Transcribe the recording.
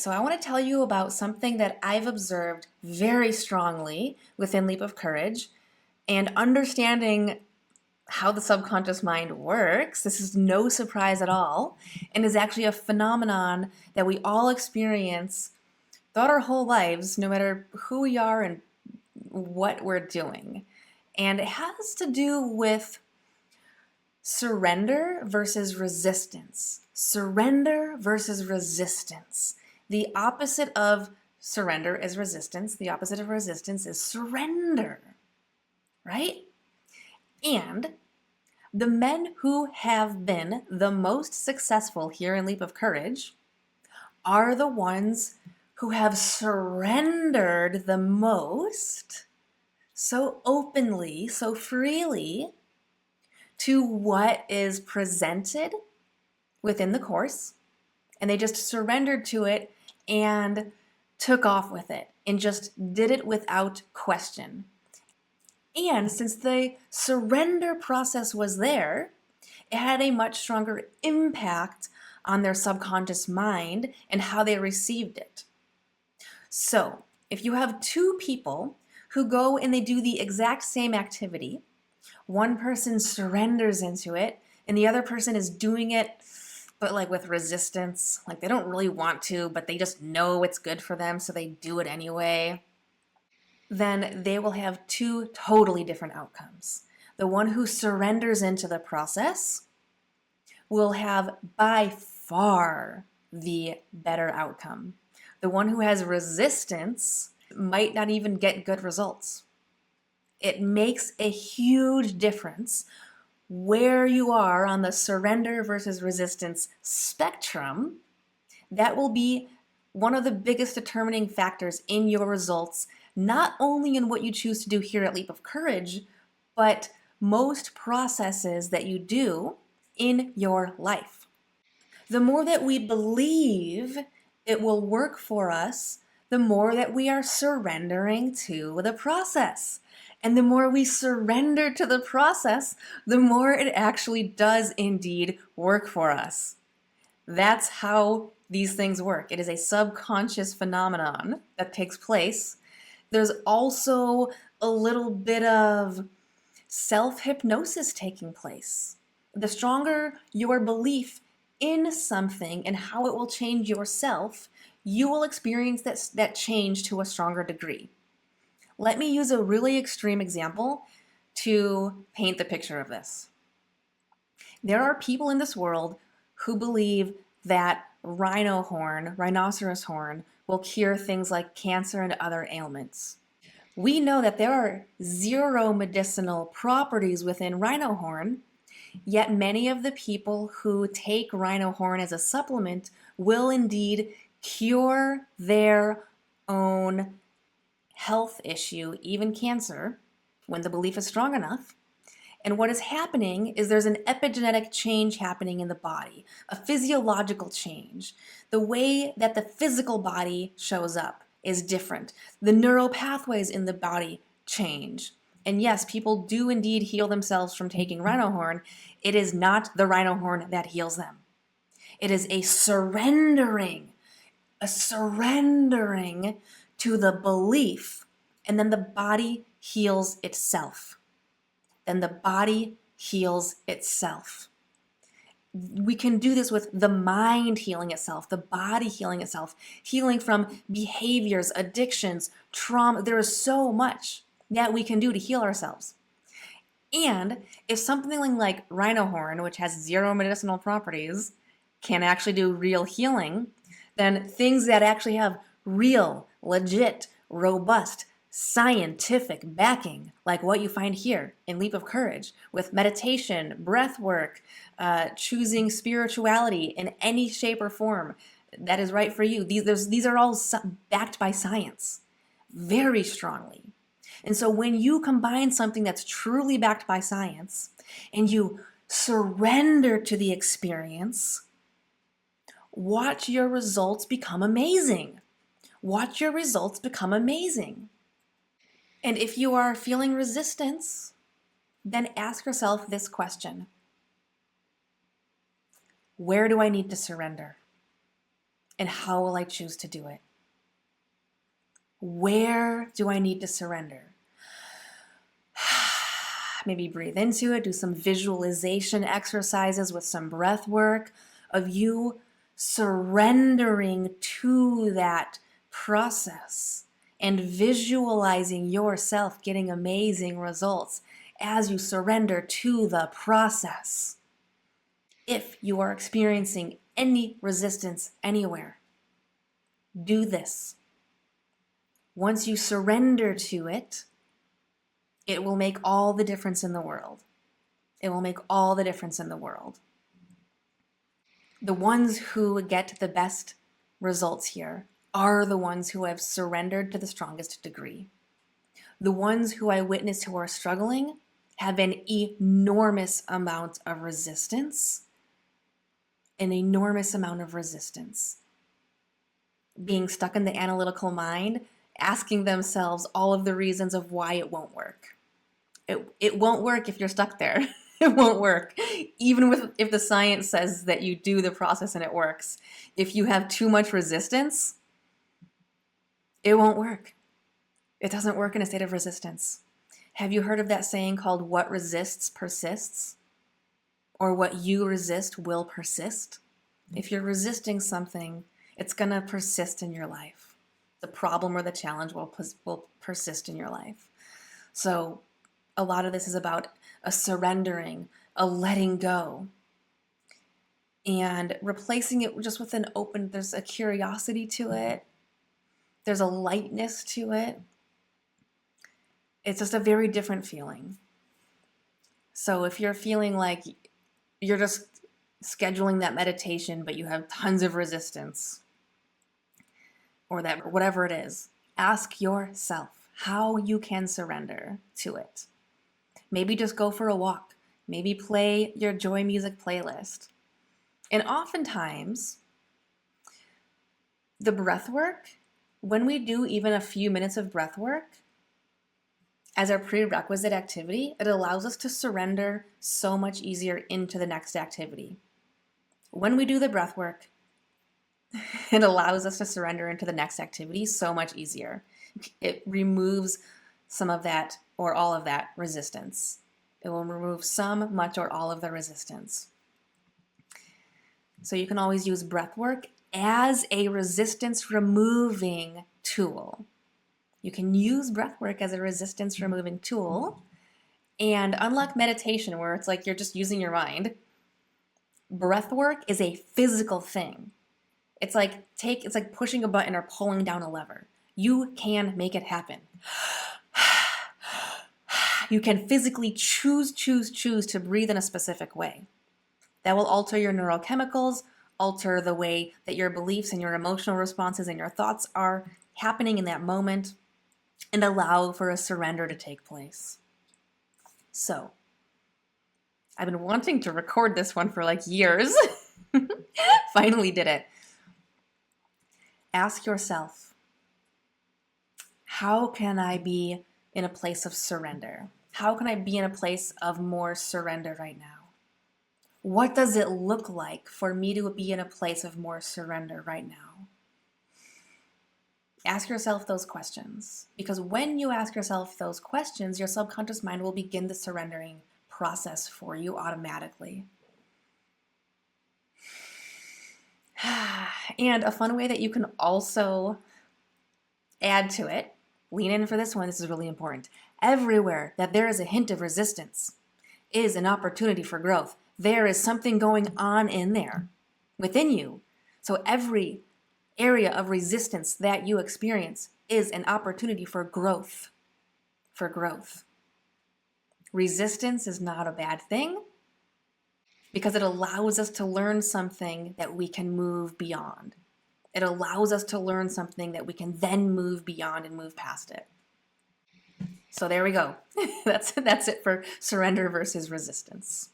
So I want to tell you about something that I've observed very strongly within Leap of Courage and understanding how the subconscious mind works. This is no surprise at all and is actually a phenomenon that we all experience throughout our whole lives, no matter who we are and what we're doing. And it has to do with surrender versus resistance. Surrender versus resistance. The opposite of surrender is resistance. The opposite of resistance is surrender, right? And the men who have been the most successful here in Leap of Courage are the ones who have surrendered the most so openly, so freely to what is presented within the course, and they just surrendered to it and took off with it and just did it without question. And since the surrender process was there, it had a much stronger impact on their subconscious mind and how they received it. So, if you have two people who go and they do the exact same activity, one person surrenders into it and the other person is doing it but like with resistance, like they don't really want to, but they just know it's good for them, so they do it anyway, then they will have two totally different outcomes. The one who surrenders into the process will have by far the better outcome. The one who has resistance might not even get good results. It makes a huge difference where you are on the surrender versus resistance spectrum. That will be one of the biggest determining factors in your results, not only in what you choose to do here at Leap of Courage, but most processes that you do in your life. The more that we believe it will work for us, the more that we are surrendering to the process. And the more we surrender to the process, the more it actually does indeed work for us. That's how these things work. It is a subconscious phenomenon that takes place. There's also a little bit of self-hypnosis taking place. The stronger your belief in something and how it will change yourself, you will experience that change to a stronger degree. Let me use a really extreme example to paint the picture of this. There are people in this world who believe that rhinoceros horn, will cure things like cancer and other ailments. We know that there are zero medicinal properties within rhino horn, yet many of the people who take rhino horn as a supplement will indeed cure their own health issue, even cancer, when the belief is strong enough. And what is happening is there's an epigenetic change happening in the body, a physiological change. The way that the physical body shows up is different. The neural pathways in the body change. And yes, people do indeed heal themselves from taking rhino horn. It is not the rhino horn that heals them. It is a surrendering to the belief, and then the body heals itself. Then the body heals itself. We can do this with the mind healing itself, the body healing itself, healing from behaviors, addictions, trauma. There is so much that we can do to heal ourselves. And if something like rhino horn, which has zero medicinal properties, can actually do real healing, then things that actually have real, legit, robust, scientific backing, like what you find here in Leap of Courage, with meditation, breath work, choosing spirituality in any shape or form that is right for you. These are all backed by science very strongly. And so when you combine something that's truly backed by science and you surrender to the experience, watch your results become amazing. Watch your results become amazing. And if you are feeling resistance, then ask yourself this question: where do I need to surrender? And how will I choose to do it? Where do I need to surrender? Maybe breathe into it, do some visualization exercises with some breath work of you surrendering to that process and visualizing yourself getting amazing results as you surrender to the process. If you are experiencing any resistance anywhere, do this. Once you surrender to it, it will make all the difference in the world. It will make all the difference in the world. The ones who get the best results here are the ones who have surrendered to the strongest degree. The ones who I witness who are struggling have an enormous amount of resistance. An enormous amount of resistance. Being stuck in the analytical mind, asking themselves all of the reasons of why it won't work. It won't work if you're stuck there. It won't work. Even if the science says that you do the process and it works. If you have too much resistance, it won't work. It doesn't work in a state of resistance. Have you heard of that saying called what resists persists? Or what you resist will persist? If you're resisting something, it's going to persist in your life. The problem or the challenge will persist in your life. So a lot of this is about a surrendering, a letting go, and replacing it just with an open, there's a curiosity to it. There's a lightness to it. It's just a very different feeling. So if you're feeling like you're just scheduling that meditation, but you have tons of resistance, or that whatever it is, ask yourself how you can surrender to it. Maybe just go for a walk. Maybe play your joy music playlist. And oftentimes, the breath work, when we do even a few minutes of breath work as our prerequisite activity, it allows us to surrender so much easier into the next activity. When we do the breath work, it allows us to surrender into the next activity so much easier. It removes some of that or all of that resistance. It will remove some, much, or all of the resistance. So you can always use breath work as a resistance removing tool. You can use breath work as a resistance removing tool. And unlike meditation, where it's like you're just using your mind, breath work is a physical thing. It's like pushing a button or pulling down a lever. You can make it happen. You can physically choose to breathe in a specific way. That will alter your neurochemicals, alter the way that your beliefs and your emotional responses and your thoughts are happening in that moment, and allow for a surrender to take place. So, I've been wanting to record this one for like years. Finally did it. Ask yourself, how can I be in a place of surrender? How can I be in a place of more surrender right now? What does it look like for me to be in a place of more surrender right now? Ask yourself those questions, because when you ask yourself those questions, your subconscious mind will begin the surrendering process for you automatically. And a fun way that you can also add to it, lean in for this one, this is really important. Everywhere that there is a hint of resistance is an opportunity for growth. There is something going on in there within you. So every area of resistance that you experience is an opportunity for growth. For growth. Resistance is not a bad thing because it allows us to learn something that we can move beyond. It allows us to learn something that we can then move beyond and move past it. So there we go. That's it for surrender versus resistance.